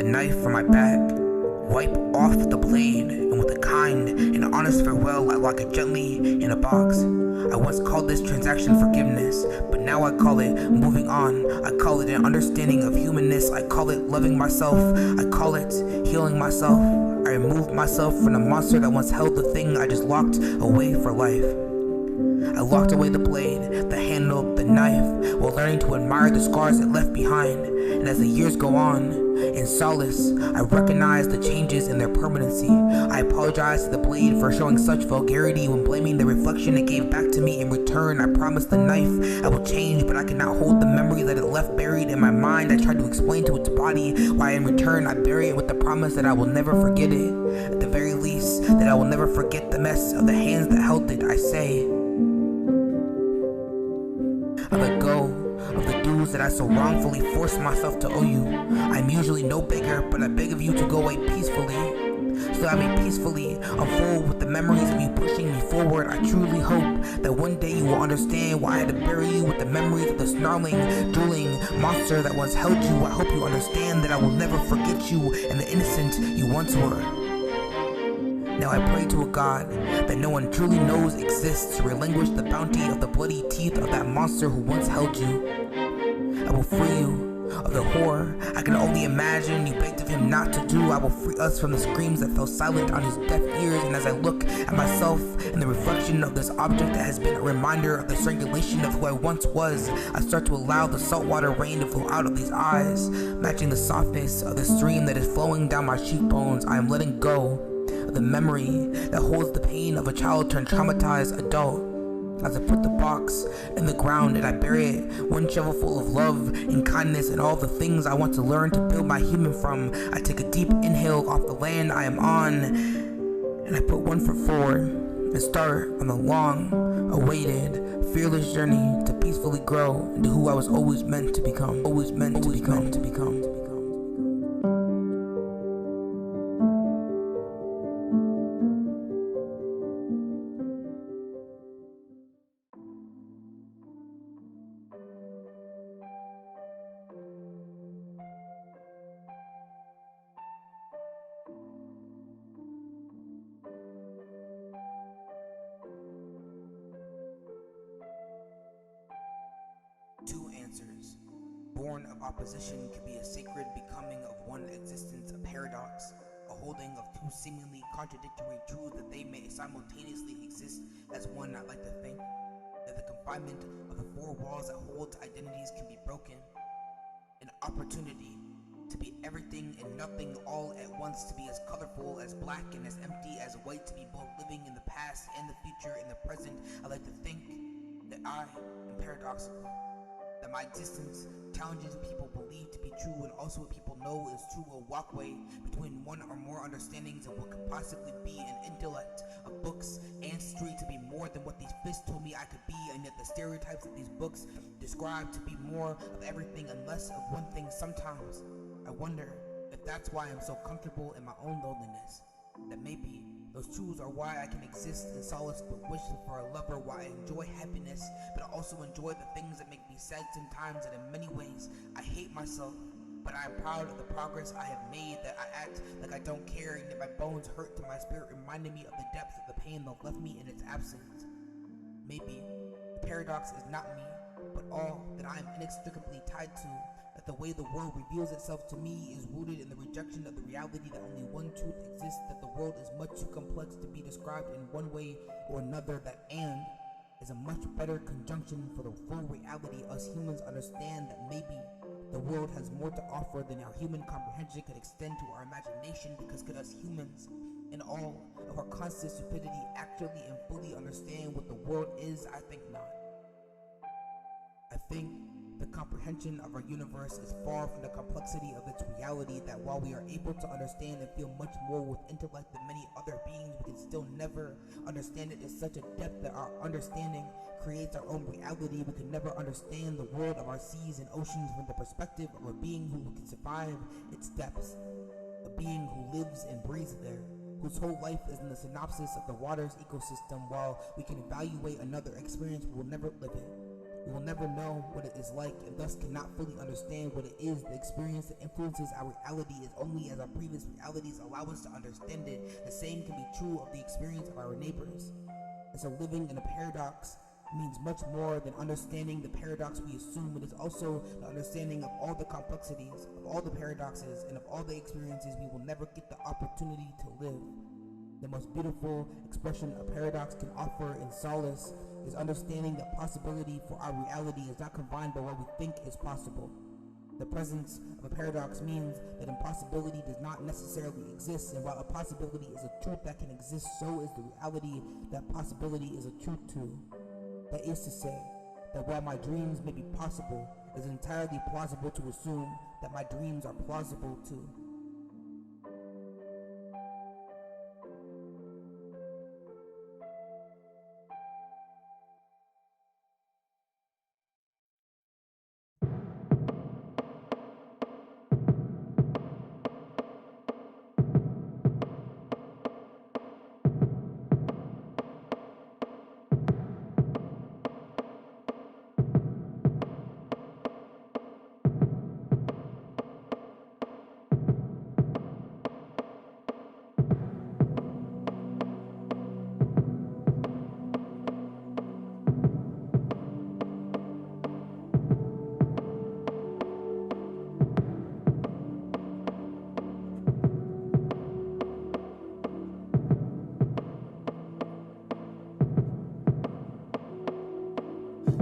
the knife from my back, wipe off the blade, and with a kind and honest farewell, I lock it gently in a box. I once called this transaction forgiveness, but now I call it moving on. I call it an understanding of humanness. I call it loving myself. I call it healing myself. I removed myself from the monster that once held the thing I just locked away for life. I locked away the blade, the handle, the knife, while learning to admire the scars it left behind. And as the years go on, in solace, I recognize the changes in their permanency. I apologize to the blade for showing such vulgarity when blaming the reflection it gave back to me. In return, I promise the knife I will change, but I cannot hold the memory that it left buried in my mind. I tried to explain to its body why in return I bury it with the promise that I will never forget it. At the very least, that I will never forget the mess of the hands that held it. I say, I let go of the dues that I so wrongfully forced myself to owe you. I'm usually no beggar, but I beg of you to go away peacefully, so I may peacefully unfold with the memories of you pushing me forward. I truly hope that one day you will understand why I had to bury you with the memories of the snarling, drooling monster that once held you. I hope you understand that I will never forget you and the innocent you once were. Now I pray to a God that no one truly knows exists to relinquish the bounty of the bloody teeth of that monster who once held you. I will free you of the horror I can only imagine you begged of him not to do. I will free us from the screams that fell silent on his deaf ears. And as I look at myself in the reflection of this object that has been a reminder of the strangulation of who I once was, I start to allow the saltwater rain to flow out of these eyes, matching the softness of the stream that is flowing down my cheekbones. I am letting go of the memory that holds the pain of a child turned traumatized adult. As I put the box in the ground and I bury it, one shovelful of love and kindness and all the things I want to learn to build my human from, I take a deep inhale off the land I am on, and I put 1 foot forward and start on the long-awaited, fearless journey to peacefully grow into who I was always meant to become. Always meant to become. Two answers. Born of opposition can be a sacred becoming of one existence, a paradox, a holding of two seemingly contradictory truths that they may simultaneously exist as one. I like to think that the confinement of the four walls that hold identities can be broken. An opportunity to be everything and nothing all at once, to be as colorful as black and as empty as white, to be both living in the past and the future in the present. I like to think that I am paradoxical, that my existence challenges what people believe to be true and also what people know is true, a walkway between one or more understandings of what could possibly be an intellect of books and street, to be more than what these fists told me I could be, and yet the stereotypes of these books describe to be more of everything and less of one thing. Sometimes I wonder if that's why I'm so comfortable in my own loneliness, that maybe those truths are why I can exist in solace but wish for a lover, why I enjoy happiness but I also enjoy the things that make me sad sometimes, and in many ways I hate myself, but I am proud of the progress I have made, that I act like I don't care, and yet my bones hurt to my spirit, reminding me of the depth of the pain that left me in its absence. Maybe the paradox is not me, but all that I am inextricably tied to, that the way the world reveals itself to me is rooted in the rejection of the reality that only one truth exists, that the world is much too complex to be described in one way or another, that and is a much better conjunction for the full reality. Us humans understand that maybe the world has more to offer than our human comprehension could extend to our imagination, because could us humans, in all of our constant stupidity, actually and fully understand what the world is? I think not. I think the comprehension of our universe is far from the complexity of its reality, that while we are able to understand and feel much more with intellect than many other beings, we can still never understand it in such a depth that our understanding creates our own reality. We can never understand the world of our seas and oceans from the perspective of a being who can survive its depths, a being who lives and breathes there, whose whole life is in the synopsis of the water's ecosystem. While we can evaluate another experience, we will never live it. We will never know what it is like, and thus cannot fully understand what it is. The experience that influences our reality is only as our previous realities allow us to understand it. The same can be true of the experience of our neighbors. And so living in a paradox means much more than understanding the paradox we assume. It is also the understanding of all the complexities, of all the paradoxes, and of all the experiences we will never get the opportunity to live. The most beautiful expression a paradox can offer in solace is understanding that possibility for our reality is not confined by what we think is possible. The presence of a paradox means that impossibility does not necessarily exist, and while a possibility is a truth that can exist, so is the reality that possibility is a truth to. That is to say, that while my dreams may be possible, it is entirely plausible to assume that my dreams are plausible too.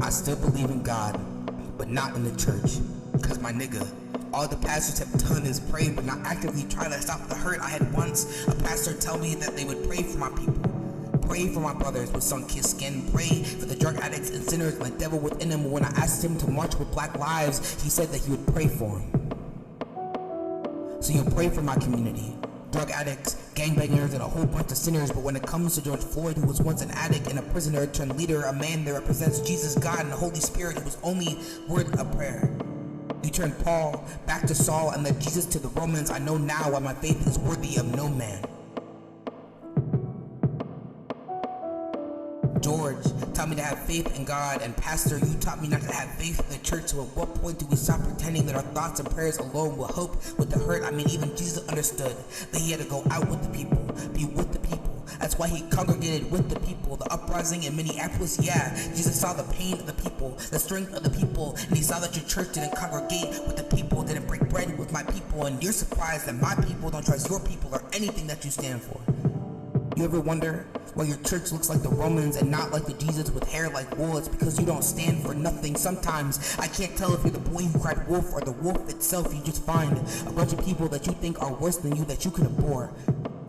I still believe in God, but not in the church. Cause my nigga, all the pastors have done is pray, but not actively try to stop the hurt. I had once a pastor tell me that they would pray for my people. Pray for my brothers with sun-kissed skin. Pray for the drug addicts and sinners and the devil within them. When I asked him to march with Black Lives, he said that he would pray for them. So you pray for my community. Drug addicts, gangbangers, and a whole bunch of sinners, but when it comes to George Floyd, who was once an addict and a prisoner turned leader, a man that represents Jesus, God, and the Holy Spirit, who was only word of prayer. You turned Paul back to Saul and led Jesus to the Romans. I know now why my faith is worthy of no man. George taught me to have faith in God, and Pastor, you taught me not to have faith in the church. So at what point do we stop pretending that our thoughts and prayers alone will help with the hurt? I mean, even Jesus understood that he had to go out with the people, be with the people. That's why he congregated with the people. The uprising in Minneapolis, yeah, Jesus saw the pain of the people, the strength of the people, and he saw that your church didn't congregate with the people, didn't break bread with my people, and you're surprised that my people don't trust your people or anything that you stand for. You ever wonder why your church looks like the Romans and not like the Jesus with hair like wool? It's because you don't stand for nothing. Sometimes I can't tell if you're the boy who cried wolf or the wolf itself. You just find a bunch of people that you think are worse than you that you can abhor,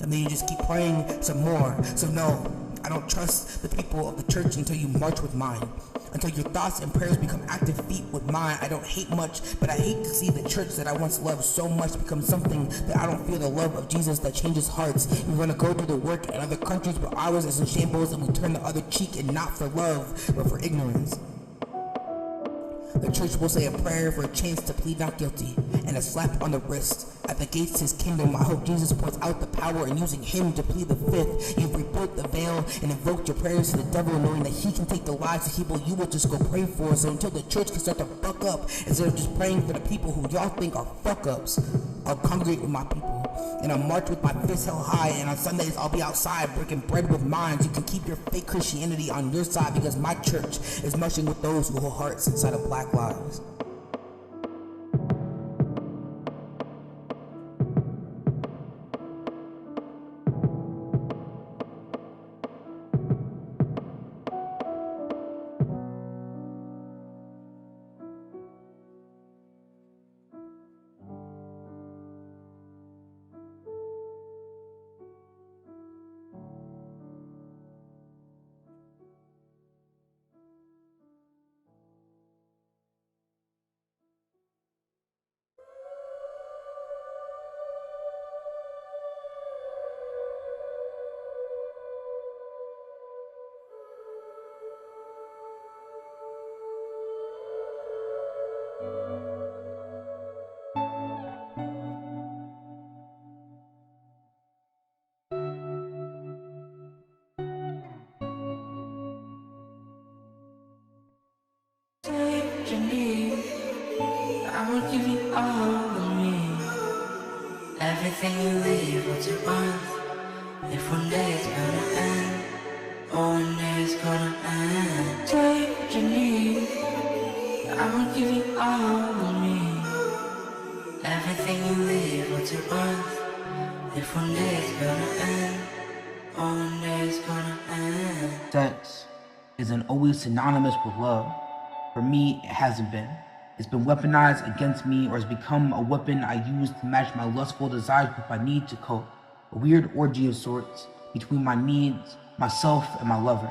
and then you just keep praying some more. So no, I don't trust the people of the church until you march with mine. Until your thoughts and prayers become active feet with mine. I don't hate much, but I hate to see the church that I once loved so much become something that I don't feel the love of Jesus that changes hearts. We're gonna go do the work in other countries where ours is in shambles, and we turn the other cheek, and not for love, but for ignorance. The church will say a prayer for a chance to plead not guilty, and a slap on the wrist. At the gates to his kingdom, I hope Jesus points out the power in using him to plead the fifth. You've rebuilt the veil and invoked your prayers to the devil, knowing that he can take the lives of people you will just go pray for. So until the church can start to fuck up, instead of just praying for the people who y'all think are fuck-ups, I'll congregate with my people, and I'll march with my fists held high, and on Sundays I'll be outside breaking bread with mine. You can keep your fake Christianity on your side, because my church is marching with those who hold hearts inside of Black lives. what you need. I will give you all of me. Everything you leave, what's your worth? If one day it's gonna end, oh, one day it's gonna end. Take what you need. I will give you all of me. Everything you leave, what's your worth? If one day it's gonna end, oh, one day it's gonna end. Sex isn't always synonymous with love. For me, it hasn't been. It's been weaponized against me, or has become a weapon I use to match my lustful desires with my need to cope. A weird orgy of sorts between my needs, myself, and my lover.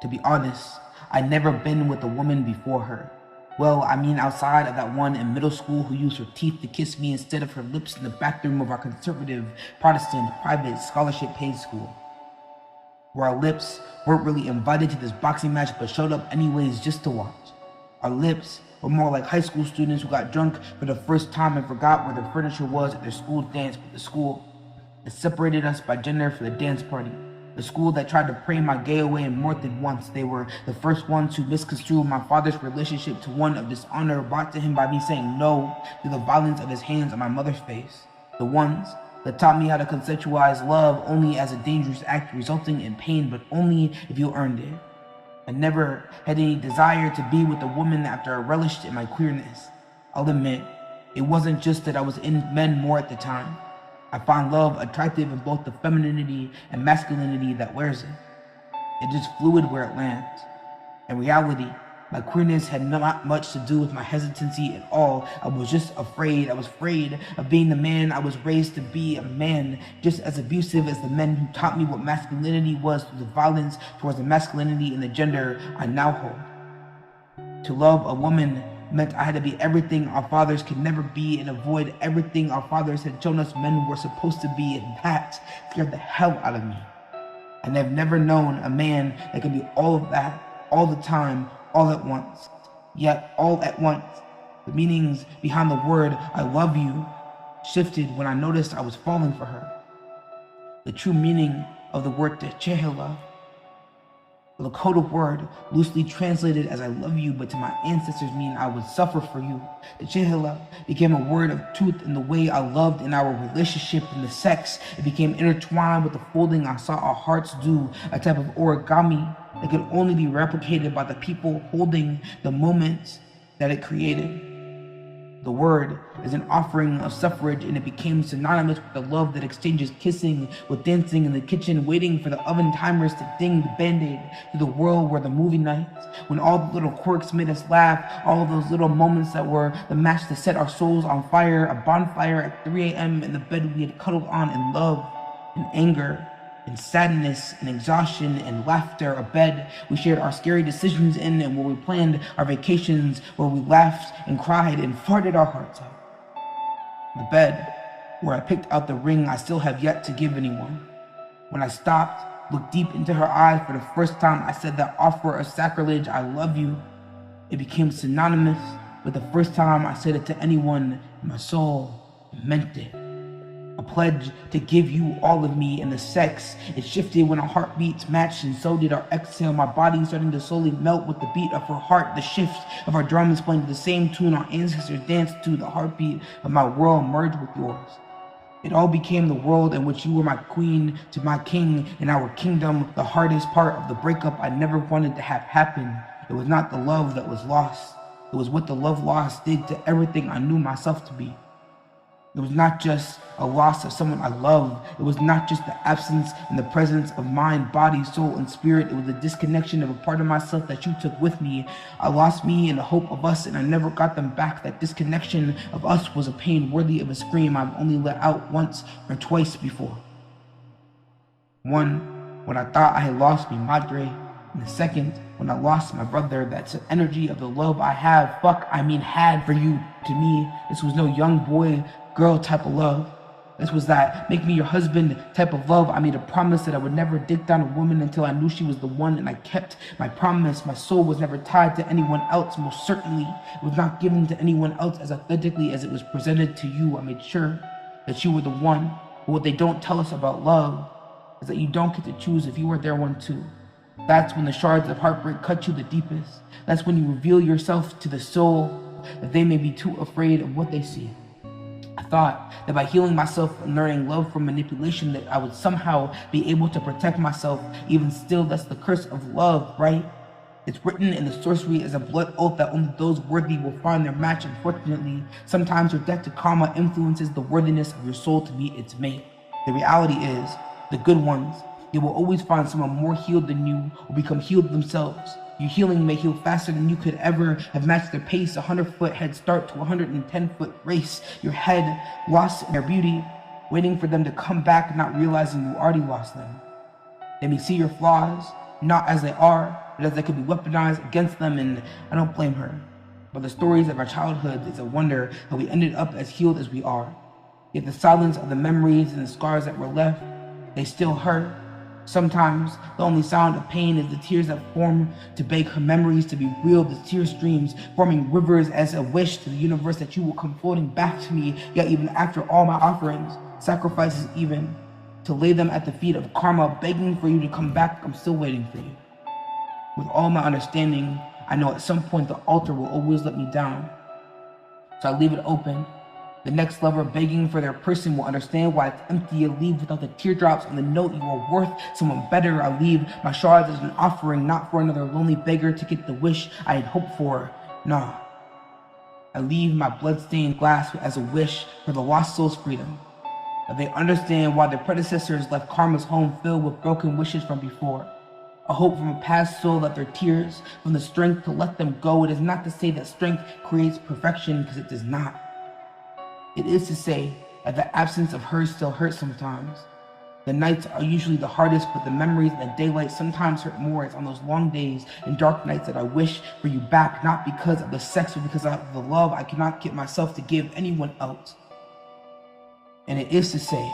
To be honest, I'd never been with a woman before her. Well, I mean outside of that one in middle school who used her teeth to kiss me instead of her lips in the bathroom of our conservative, Protestant, private, scholarship-paid school, where our lips weren't really invited to this boxing match but showed up anyways just to watch. Our lips were more like high school students who got drunk for the first time and forgot where their furniture was at their school dance with the school that separated us by gender for the dance party. The school that tried to pray my gay away more than once. They were the first ones who misconstrued my father's relationship to one of dishonor brought to him by me saying no to the violence of his hands on my mother's face. The ones that taught me how to conceptualize love only as a dangerous act resulting in pain, but only if you earned it. I never had any desire to be with a woman after I relished in my queerness. I'll admit, it wasn't just that I was in men more at the time. I find love attractive in both the femininity and masculinity that wears it. It is fluid where it lands. In reality, my queerness had not much to do with my hesitancy at all. I was just afraid. I was afraid of being the man I was raised to be, a man just as abusive as the men who taught me what masculinity was through the violence towards the masculinity and the gender I now hold. To love a woman meant I had to be everything our fathers could never be and avoid everything our fathers had shown us men were supposed to be, and that scared the hell out of me. And I've never known a man that could be all of that, all the time, all at once. Yet, all at once, the meanings behind the word I love you shifted when I noticed I was falling for her. The true meaning of the word techehela, the coded word loosely translated as I love you, but to my ancestors mean I would suffer for you. The techehela became a word of truth in the way I loved in our relationship and the sex. It became intertwined with the folding I saw our hearts do, a type of origami that could only be replicated by the people holding the moments that it created. The word is an offering of suffrage, and it became synonymous with the love that exchanges kissing with dancing in the kitchen, waiting for the oven timers to ding the band-aid, to the world where the movie nights, when all the little quirks made us laugh, all those little moments that were the match that set our souls on fire, a bonfire at 3 a.m. in the bed we had cuddled on in love and anger and sadness and exhaustion and laughter, a bed we shared our scary decisions in, and where we planned our vacations, where we laughed and cried and farted our hearts out. The bed where I picked out the ring I still have yet to give anyone. When I stopped, looked deep into her eyes for the first time, I said that offer of sacrilege, I love you. It became synonymous with the first time I said it to anyone in my soul and meant it. A pledge to give you all of me, and the sex, it shifted when our heartbeats matched, and so did our exhale. My body starting to slowly melt with the beat of her heart. The shift of our drums playing to the same tune our ancestors danced to. The heartbeat of my world merged with yours. It all became the world in which you were my queen to my king in our kingdom. The hardest part of the breakup I never wanted to have happen. It was not the love that was lost. It was what the love lost did to everything I knew myself to be. It was not just a loss of someone I love. It was not just the absence and the presence of mind, body, soul, and spirit. It was the disconnection of a part of myself that you took with me. I lost me in the hope of us, and I never got them back. That disconnection of us was a pain worthy of a scream I've only let out once or twice before. One, when I thought I had lost mi madre, and the second, when I lost my brother. That's the energy of the love I have, had for you. To me, this was no young boy, girl type of love. This was that make me your husband type of love. I made a promise that I would never dig down a woman until I knew she was the one, and I kept my promise. My soul was never tied to anyone else. Most certainly, it was not given to anyone else as authentically as it was presented to you. I made sure that you were the one. But what they don't tell us about love is that you don't get to choose if you were there one too. That's when the shards of heartbreak cut you the deepest. That's when you reveal yourself to the soul, that they may be too afraid of what they see. I thought that by healing myself and learning love from manipulation that I would somehow be able to protect myself. Even still, that's the curse of love, right? It's written in the sorcery as a blood oath that only those worthy will find their match. Unfortunately, sometimes your debt to karma influences the worthiness of your soul to meet its mate. The reality is, the good ones, you will always find someone more healed than you or become healed themselves. Your healing may heal faster than you could ever have matched their pace, 100-foot head start to a 110-foot race. Your head lost in their beauty, waiting for them to come back, not realizing you already lost them. They may see your flaws, not as they are, but as they could be weaponized against them, and I don't blame her. But the stories of our childhood is a wonder how we ended up as healed as we are. Yet the silence of the memories and the scars that were left, they still hurt. Sometimes the only sound of pain is the tears that form to beg her memories to be real. The tear streams forming rivers as a wish to the universe that you will come floating back to me. Yet even after all my offerings, sacrifices even, to lay them at the feet of karma, begging for you to come back, I'm still waiting for you. With all my understanding, I know at some point the altar will always let me down. So I leave it open. The next lover begging for their person will understand why it's empty. You leave without the teardrops on the note. You are worth someone better. I leave my shards as an offering, not for another lonely beggar to get the wish I had hoped for. Nah. I leave my bloodstained glass as a wish for the lost soul's freedom. That they understand why their predecessors left karma's home filled with broken wishes from before. A hope from a past soul that their tears, from the strength to let them go. It is not to say that strength creates perfection, because it does not. It is to say that the absence of her still hurts sometimes. The nights are usually the hardest, but the memories and the daylight sometimes hurt more. It's on those long days and dark nights that I wish for you back, not because of the sex, but because of the love I cannot get myself to give anyone else. And it is to say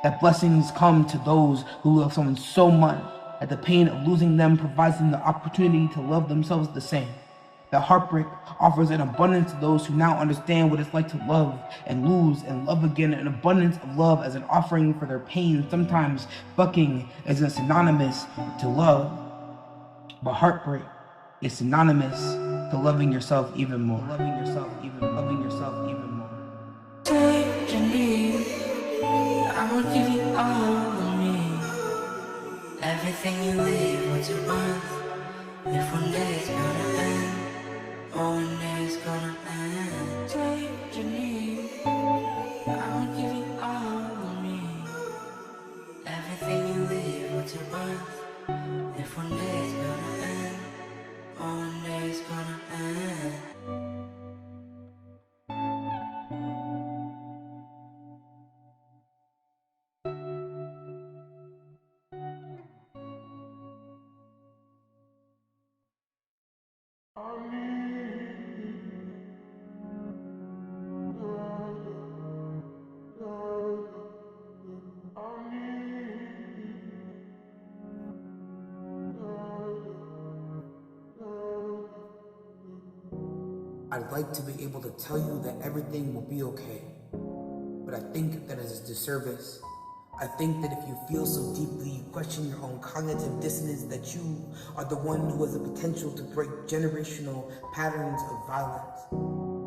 that blessings come to those who love someone so much that the pain of losing them provides them the opportunity to love themselves the same. That heartbreak offers an abundance to those who now understand what it's like to love and lose and love again, an abundance of love as an offering for their pain. Sometimes fucking isn't synonymous to love, but heartbreak is synonymous to loving yourself even more. Loving yourself even more. Take your leave, I will give you all of me. Everything you leave, what you want. If one day it's gonna end, one day it's gonna end. Take your leave, I will give you all of me. Everything you leave, what you want. If one day it's gonna end, one day it's gonna end. I'd like to be able to tell you that everything will be okay, but I think that is a disservice. I think that if you feel so deeply, you question your own cognitive dissonance, that you are the one who has the potential to break generational patterns of violence.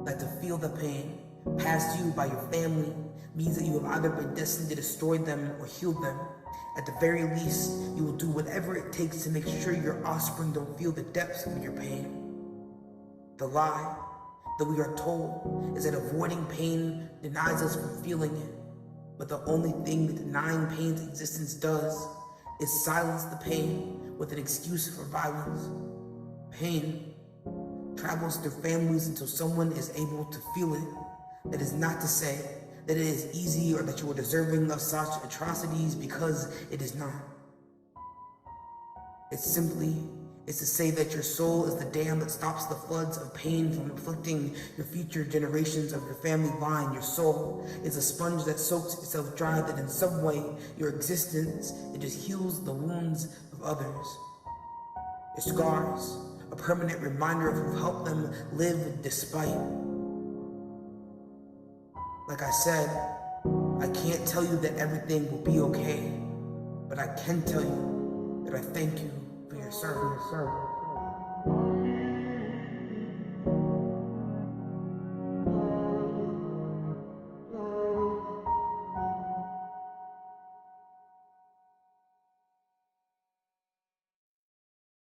That to feel the pain passed you by your family means that you have either been destined to destroy them or heal them. At the very least, you will do whatever it takes to make sure your offspring don't feel the depths of your pain. The lie that we are told is that avoiding pain denies us from feeling it. But the only thing that denying pain's existence does is silence the pain with an excuse for violence. Pain travels through families until someone is able to feel it. That is not to say that it is easy or that you are deserving of such atrocities, because it is not. It's to say that your soul is the dam that stops the floods of pain from afflicting your future generations of your family line. Your soul is a sponge that soaks itself dry, that in some way your existence, it just heals the wounds of others. Your scars, a permanent reminder of who helped them live despite. Like I said, I can't tell you that everything will be okay, but I can tell you that I thank you for your Yes, sir. Yes, sir.